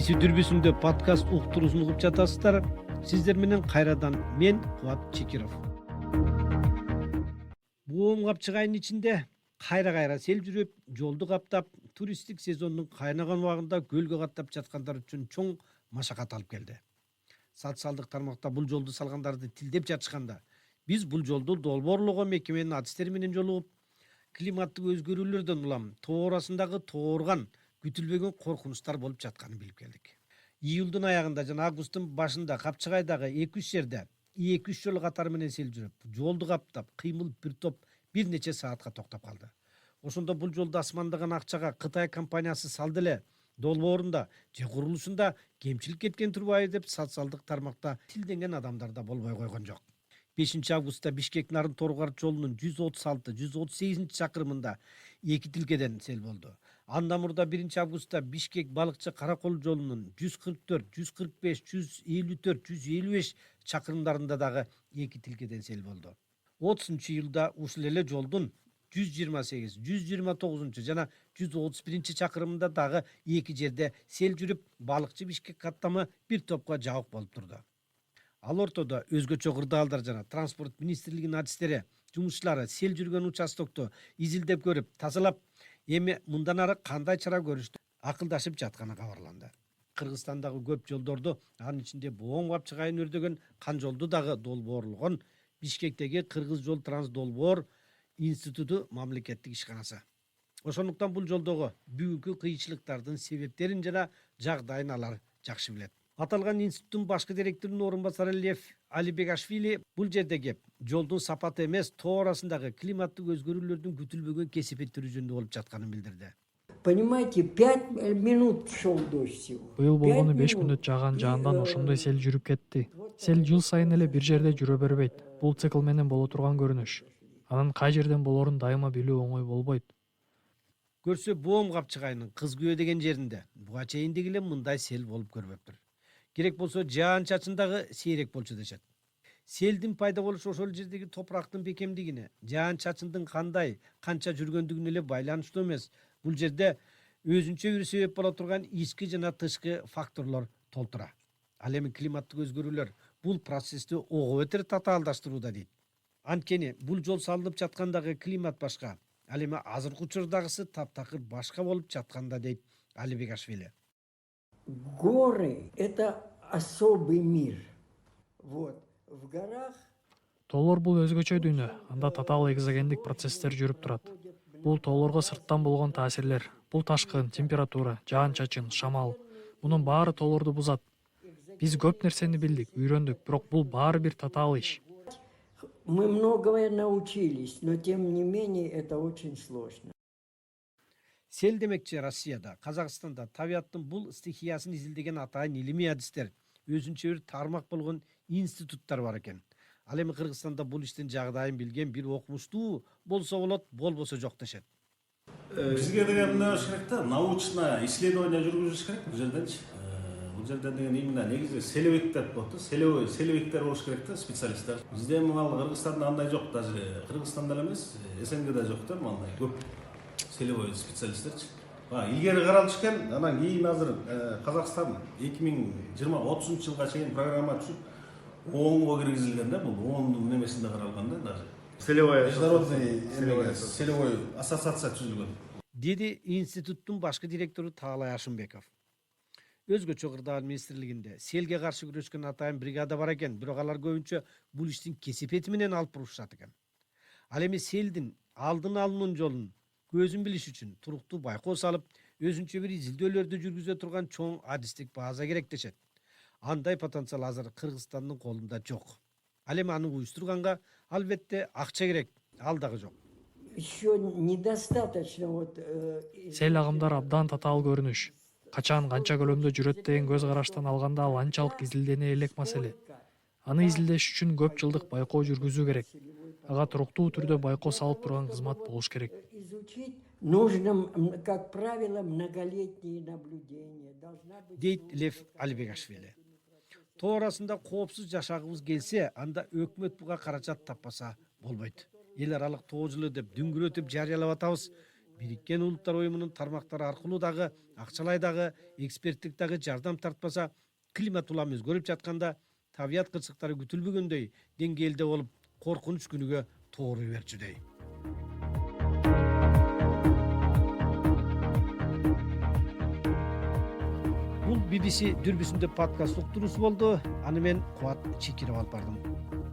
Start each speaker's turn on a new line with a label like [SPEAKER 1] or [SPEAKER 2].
[SPEAKER 1] BBC дүрбүсүндө подкаст уктуруусун угуп жатасыздар. Сиздер менен кайрадан мен Кубат Чекиров. Буом капчыгайдын ичинде кайра сел жүрүп, жолду каптап, туристтик сезондун кайнаган убагында көлгө каттап жаткандар үчүн чоң машакат алып келди. Социалдык тармакта бул жолду салгандарды тилдеп жатышканда, биз бул жолду долбоорлогон мекеменин адистери менен жолугуп, климаттык өзгөрүүлөрдөн улам тоо арасындагы тоорган күтүлбөгөн коркунучтар болуп жатканын билип келдик. Июлдун аягында жана августтун башында Капчыгайдагы 2-3 жерде 2-3 жол катары менен сел жүрүп, жолду каптап, кыймыл бир нече саатка токтоп калды. Ошондо бул жолду асмандаган акчага Кытай компаниясы салды эле, долбоорунда же курулушунда кемчилик кеткен турбайбы деп социалдык тармакта тилденген адамдар да болбой койгон жок. 5 августта Бишкек Нарын-Торгар жолунун 136-138 чакырымында 2 тилкеден сел болду. Андан мурда 1-августта Бишкек Балыкчы Каракол жолунун 144, 145, 154, 155 чакырымдарында дагы 2 тилкеден сел болду. 30-июлда ушул эле жолдун 128, 129 жана 131 чакырымында дагы 2 жерде сел жүрүп, Балыкчы Бишкек каттамы бир топко жабык болуп турду. Ал ортодо өзгөчө кырдаалдар жана транспорт министрлигинин адистери, жумушчулары сел жүргөн участокту изилдеп көрүп, тазалап, эми мындан ары кандай чара көрүштү акылдашып жатканы кабарланды. Кыргызстандагы көп жолдорду, анын ичинде Боом капчыгайын өрдөгөн кан жолду дагы долбоорлогон Бишкектеги Кыргыз жол транс долбоор институту мамлекеттик ишканасы. Ошондуктан бул жолдогу бүгүнкү кыйынчылыктардын себептерин жана жагдайын алар жакшы билет. Аталган институттун башкы директорунун орун басары Лев Алибегашвили бул жерде кеп, жолдун сапаты эмес, тоо арасындагы климаттык өзгөрүүлөрдүн күтүлбөгөн кесипеттери жөнүндө болуп жатканын билдирди.
[SPEAKER 2] Понимаете, 5 минут шел дождь всего.
[SPEAKER 3] Быйыл болгону 5
[SPEAKER 2] минут.
[SPEAKER 3] мүнөт жааган жаандан ошондой сел жүрүп кетти. Сел жыл сайын эле бир жерде жүрө бербейт. Бул цикл менен боло турган көрүнүш. Анын кай жерден болоорун дайыма билүү оңой болбойт.
[SPEAKER 1] Көрсө Боом капчыгайынын Кыз Күбө деген жеринде буга чейин деле мындай сел болуп көрбөптүр. Керек болсо жаан-чачын дагы сейрек болчу дешет. Селдин пайда болушу ошол жердеги топурактын бекемдигине, жаан-чачындын канча жүргөндүгүнө эле байланыштуу эмес. Бул жерде өзүнчө бир себеп боло турган ички жана тышкы факторлор толтура. Ал эми климаттык өзгөрүүлөр бул процессти ого бетер татаалдаштырууда дейт. Анткени бул жол салынып жаткандагы климат башка, ал эми азыркы учурдагысы таптакыр башка болуп жатканда дейт Алибегашвили.
[SPEAKER 2] Горы – это особый мир. Вот. В горах
[SPEAKER 3] Тоолор бул өзгөчө дүйнө. Анда татаал экзогендик процесстер жүрүп турат. Бул тоолорго сырттан болгон таасирлер, бул ташкын, температура, жаан-чачын, шамал. Мунун баары тоолорду бузат. Биз көп нерсени билдик, үйрөндүк, бирок бул баары бир татаал иш.
[SPEAKER 2] мы многое научились, но тем не менее это очень сложно.
[SPEAKER 1] Сел демекчи Россияда, Казакстанда табиаттын бул стихиясын изилдеген атайын илимий адистер, өзүнчө бир тармак болгон институттар бар экен. Ал эми Кыргызстанда бул иштин жагдайын билген бир окумуштуу болсо болот, болбосо жок дешет.
[SPEAKER 4] Бизге деген эмне болуш керек да, научный исследование жүргүзүш керек бул жерденчи. Бул жерден деген именно негизи селебиктер болот, селебиктер болуш керек да, специалисттер. Бизде мына Кыргызстанда андай жок, даже Кыргызстанда эле эмес, СНГде жок да, мындай көп селевой специалисттерчи. Илгери каралыш экен, анан кийин азыр Казакстан 2020-30 жылга чейин программа түзүп, ООНго киргизилген да, бул ООНдун немесинде каралган да, даже. Международный селевой ассоциация түзүлгөн.
[SPEAKER 1] Деди институттун башкы директору Таалай Ашымбеков. Өзгөчө кырдаал министрлигинде селге каршы күрөшкөн атайын бригада бар экен, бирок алар көбүнчө бул иштин кесипети менен алып бурушат экен. Ал эми селдин алдын алуунун жолун көзүн билиш үчүн туруктуу байкоо салып, өзүнчө бир изилдөөлөрдү жүргүзө турган чоң адистик база керек дешет. Андай потенциал азыр Кыргызстандын колунда жок. Ал эми аны уюштурганга албетте акча керек, ал дагы жок.
[SPEAKER 2] Еще недостаточно вот.
[SPEAKER 3] Сел агымдар абдан татаал көрүнүш. Качан канча көлөмдө жүрөт деген көз караштан алганда ал анчалык изилдене элек маселе. Аны изилдеш үчүн көп жылдык байкоо жүргүзүү керек. Ага туруктуу түрдө байкоо салып турган кызмат болуш керек.
[SPEAKER 2] Изучить нужно, как правило, многолетние наблюдения.
[SPEAKER 1] Дейт Лев Алибегашвили. Тоо арасында коопсуз жашагыбыз келсе, анда өкмөт буга каражат таппаса болбойт. Эл аралык тоо жылы деп дүңгүрөтүп жарыялап атабыз, Бириккен Улуттар Уюмунун тармактары аркылуу дагы, акчалай дагы, эксперттик дагы жардам тартпаса, климат улам өзгөрүп жатканда табият кырсыктары күтүлбөгөндөй деңгээлде болуп, коркунуч күнүгө тууруй берчүдөй. Бул BBC дүрбүсүндө подкаст уктуруусу болду. Аны мен Кубат Чекиров алып бардым.